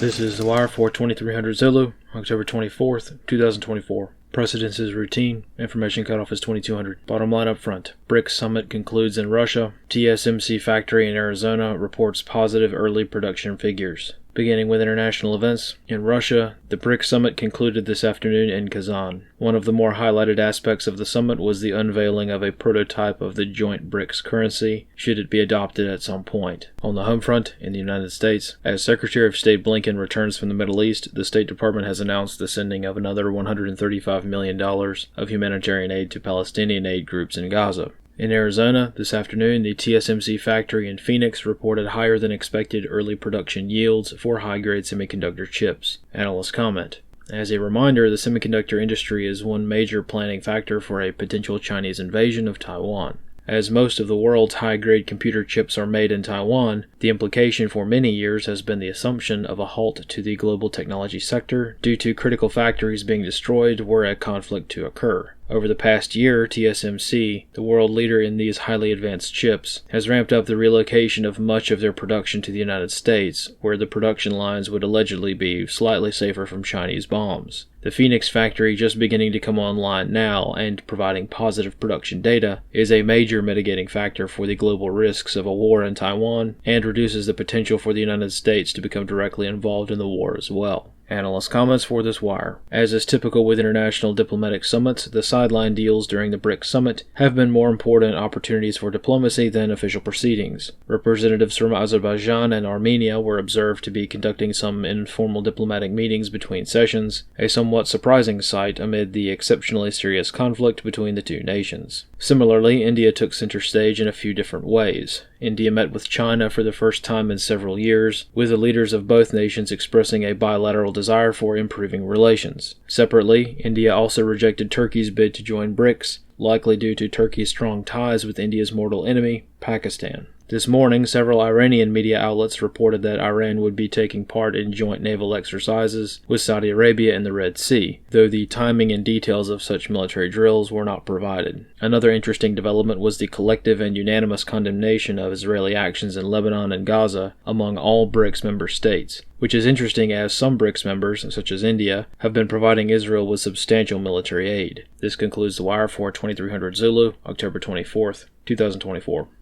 This is The Wire for 2300 Zulu, October 24th, 2024. Precedence is routine. Information cutoff is 2200. Bottom line up front. BRICS summit concludes in Russia. TSMC factory in Arizona reports positive early production figures. Beginning with international events, in Russia, the BRICS summit concluded this afternoon in Kazan. One of the more highlighted aspects of the summit was the unveiling of a prototype of the joint BRICS currency, should it be adopted at some point. On the home front, in the United States, as Secretary of State Blinken returns from the Middle East, the State Department has announced the sending of another $135 million of humanitarian aid to Palestinian aid groups in Gaza. In Arizona, this afternoon, the TSMC factory in Phoenix reported higher than expected early production yields for high-grade semiconductor chips. Analysts comment. As a reminder, the semiconductor industry is one major planning factor for a potential Chinese invasion of Taiwan. As most of the world's high-grade computer chips are made in Taiwan, the implication for many years has been the assumption of a halt to the global technology sector due to critical factories being destroyed were a conflict to occur. Over the past year, TSMC, the world leader in these highly advanced chips, has ramped up the relocation of much of their production to the United States, where the production lines would allegedly be slightly safer from Chinese bombs. The Phoenix factory, just beginning to come online now and providing positive production data, is a major mitigating factor for the global risks of a war in Taiwan and reduces the potential for the United States to become directly involved in the war as well. Analyst comments for this wire. As is typical with international diplomatic summits, the sideline deals during the BRICS summit have been more important opportunities for diplomacy than official proceedings. Representatives from Azerbaijan and Armenia were observed to be conducting some informal diplomatic meetings between sessions, a somewhat surprising sight amid the exceptionally serious conflict between the two nations. Similarly, India took center stage in a few different ways. India met with China for the first time in several years, with the leaders of both nations expressing a bilateral desire for improving relations. Separately, India also rejected Turkey's bid to join BRICS, likely due to Turkey's strong ties with India's mortal enemy, Pakistan. This morning, several Iranian media outlets reported that Iran would be taking part in joint naval exercises with Saudi Arabia in the Red Sea, though the timing and details of such military drills were not provided. Another interesting development was the collective and unanimous condemnation of Israeli actions in Lebanon and Gaza among all BRICS member states, which is interesting as some BRICS members, such as India, have been providing Israel with substantial military aid. This concludes The Wire for 2300 Zulu, October 24th, 2024.